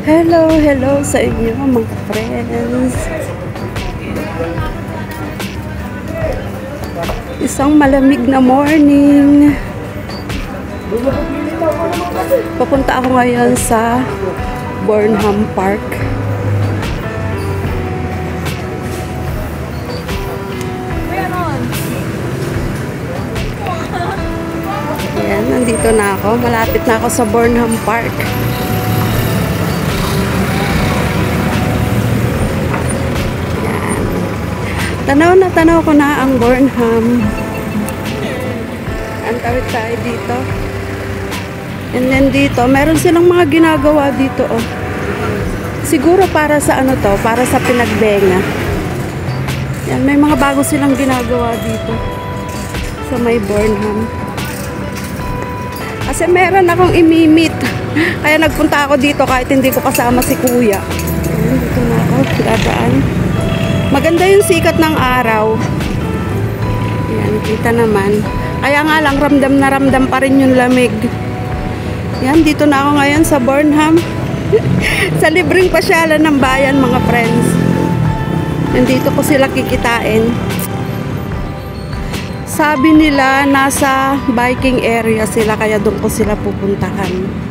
Hello, hello sa inyo mga friends. Isang malamig na morning. Papunta ako ngayon sa Burnham Park. Ayan, nandito na ako. Malapit na ako sa Burnham Park. Tanaw na tanaw ko na ang Burnham. Ang tawid tayo dito. And then dito, meron silang mga ginagawa dito, oh. Siguro para sa ano to, para sa pinagbenga. Yan, may mga bago silang ginagawa dito sa may Burnham. Kasi meron akong imimit. Kaya nagpunta ako dito kahit hindi ko kasama si Kuya. Ayan, dito na ako, dadaan. Maganda yung sikat ng araw. Yan, kita naman. Kaya nga lang, ramdam na ramdam pa rin yung lamig. Yan, dito na ako ngayon sa Burnham. Sa libreng pasyalan ng bayan, mga friends. Nandito ko sila kikitain. Sabi nila, nasa biking area sila, kaya doon ko sila pupuntahan.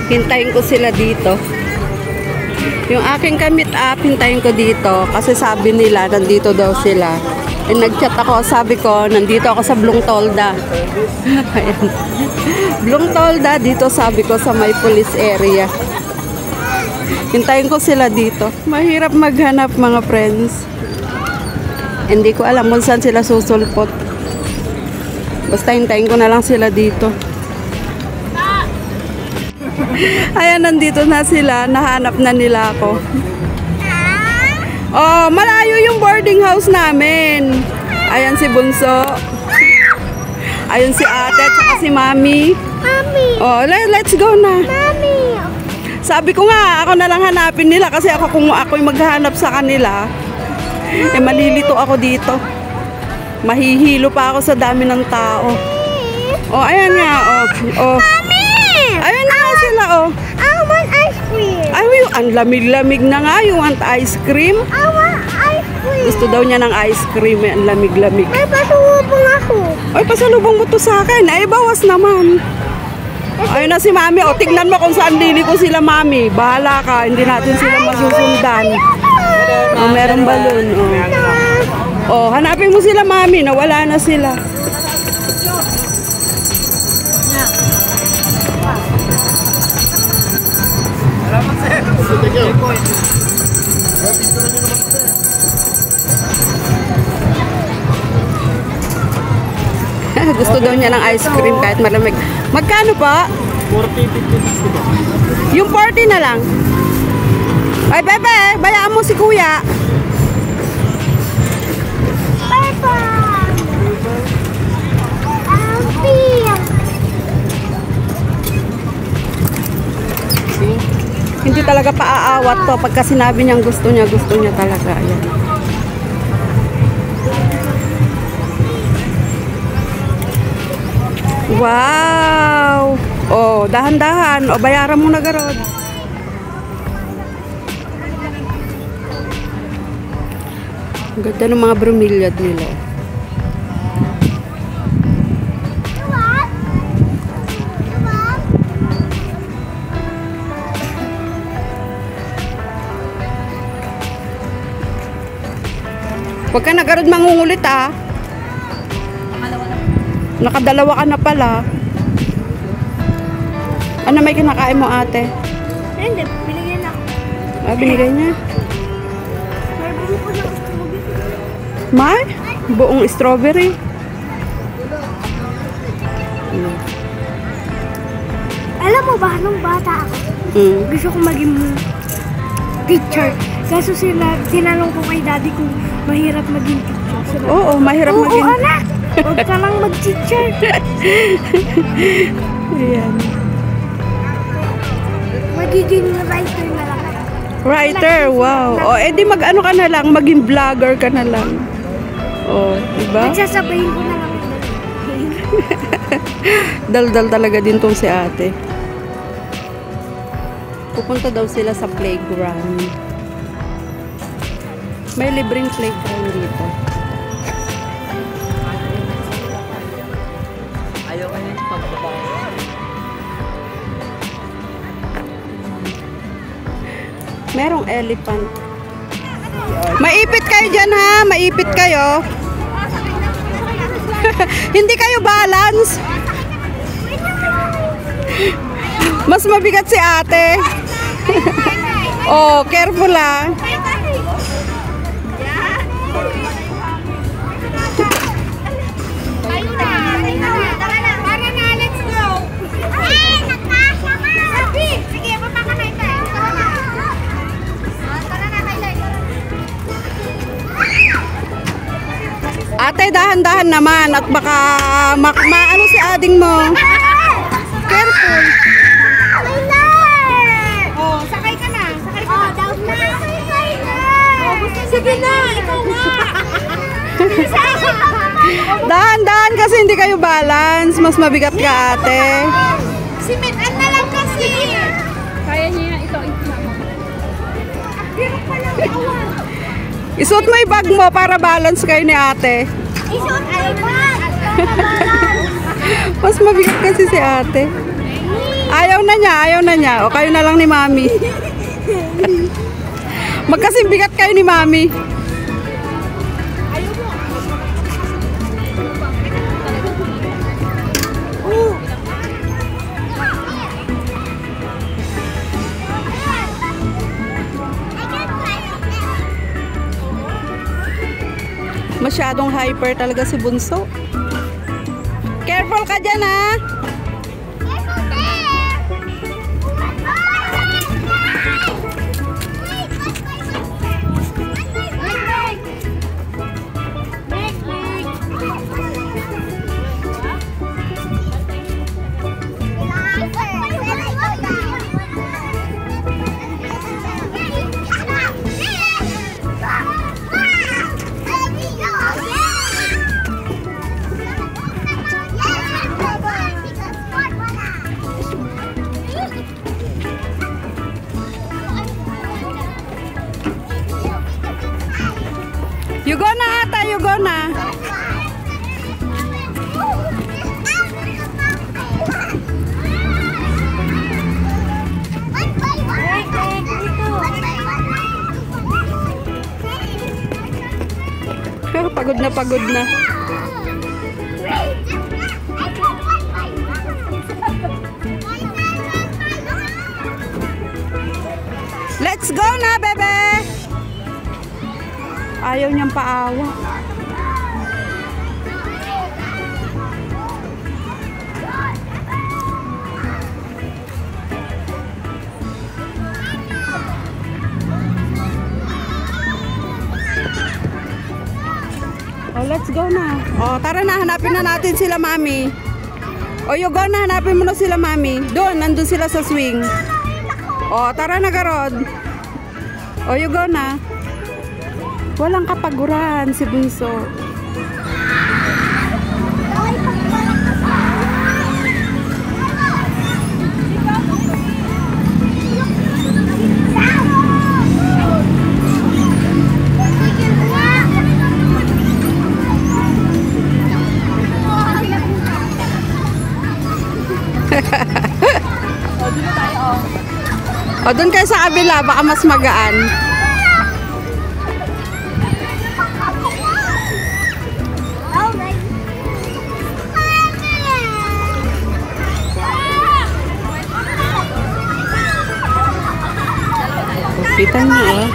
Hintayin ko sila dito. Yung aking ka-meet up, hintayin ko dito. Kasi sabi nila, nandito daw sila. E nag-chat ako, sabi ko, nandito ako sa Blungtolda. Ayan. Blungtolda, dito sabi ko sa may police area. Hintayin ko sila dito. Mahirap maghanap, mga friends. Hindi ko alam kung saan sila susulpot. Basta hintayin ko na lang sila dito. Ayan, nandito na sila. Nahanap na nila ako. Oh, malayo yung boarding house namin. Ayan si Bunso. Ayun si ate at saka si Mami. Mami. Oh, let's go na. Mami. Sabi ko nga, ako na lang hanapin nila kasi kung ako'y maghahanap sa kanila, eh malilito ako dito. Mahihilo pa ako sa dami ng tao. Oh, ayan nga. Oh. Ayun na sila, oh. I want ice cream. Ay, ang lamig-lamig na nga. You want ice cream? I want ice cream. Gusto daw niya ng ice cream. Ang lamig-lamig. Ay, pasalubong ako. Ay, pasalubong mo to sa akin. Ay, bawas naman. Ayun na si Mami. O, tignan mo kung saan liliko sila, Mami. Bahala ka. Hindi natin sila masusundan. Oh, meron balon. Oh, hanapin mo sila, Mami. Nawala na sila. Gusto daw niya ng ice cream kahit malamig. Magkano pa? 40, 50, 60. Yung 40 na lang. Ay, Bebe, bayaan mo si Kuya. Papa. Hindi talaga paaawat to pagka sinabi niyang gusto niya talaga. Ayan. Wow! Oh, dahan-dahan. O, bayaran mo na, Garod. Ang ganda ng mga bromeliad nila. Huwag ka na, Garod, mangungulit, ah. Nakadalawa ka na pala. Ano may kinakain mo, ate? Hindi, binigyan ako. Ah, binigay niya? May buo ko ng strawberry. May? Buong strawberry. Alam mo ba, nung bata ako, gusto ko maging teacher. Kaso tinanong ko kay daddy kung mahirap maging teacher. Oo, mahirap maging... Oo, anak! Huwag ka lang mag-teacher. Ayan. Magiging writer na lang. Writer, wow. O, edi mag-ano ka na lang, maging vlogger ka na lang. Oh, diba? Nagsasabayin ko na lang. Daldal talaga din tong si ate. Pupunta daw sila sa playground. May libreng playground dito. Ayaw ka yung pagbaba. Merong elephant. Maipit kayo dyan ha, maipit kayo. Hindi kayo balance. Mas mabigat si ate. Oh, careful ha. Ate, dahan-dahan naman at baka maano si ading mo. Careful. Oh, sakay ka na. Sakay ka na. Down na. Sige na, ikaw nga. Dahan-dahan kasi hindi kayo balance. Mas mabigat ka, ate. Simitan na lang kasi. Kaya niya ito. Hirap pa lang awan. Isuot mo yung bag mo para balance kayo ni ate. Isuot ay bag. Mas mabigat kasi si ate. Ayaw na niya. O kayo na lang ni mami. Magkasing bigat kayo ni mami. Masyadong hyper talaga si Bunso. Careful ka dyan ha. You go na ata, you go na. Pagod na, pagod na. Let's go na, bebe! Ayaw niyang paawa. Oh, let's go na. Oh, tara na, hanapin na natin sila, mami. Oh, you go na, hanapin mo na sila, mami. Doon, nandun sila sa swing. Oh, tara na, Garod. Oh, you go na. Walang kapaguran si Bunso. O, doon kayo sa kabila, baka mas magaan. Kita niyo, oh.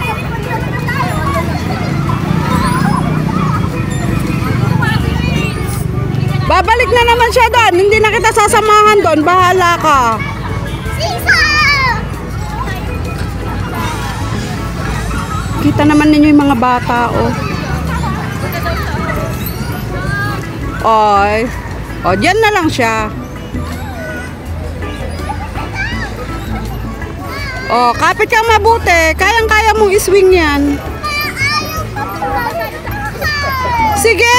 Babalik na naman siya doon. Hindi na kita sasamahan doon. Bahala ka. Kita naman ninyo yung mga bata, oh. Oy. O, dyan na lang siya. O, kapit kang mabuti. Kayang-kaya mong iswing yan. Sige,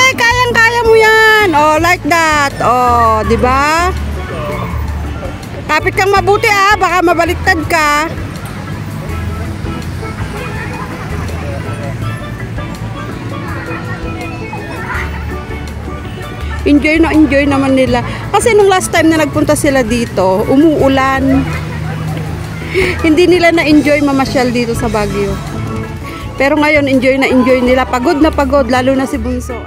yan. Oh, like that. Oh, di ba? Kapit kang mabuti baka mabaliktad ka. Enjoy naman nila. Kasi nung last time na nagpunta sila dito, umuulan. Hindi nila na-enjoy mamasyal dito sa Baguio. Pero ngayon, enjoy na enjoy nila. Pagod na pagod, lalo na si Bunso.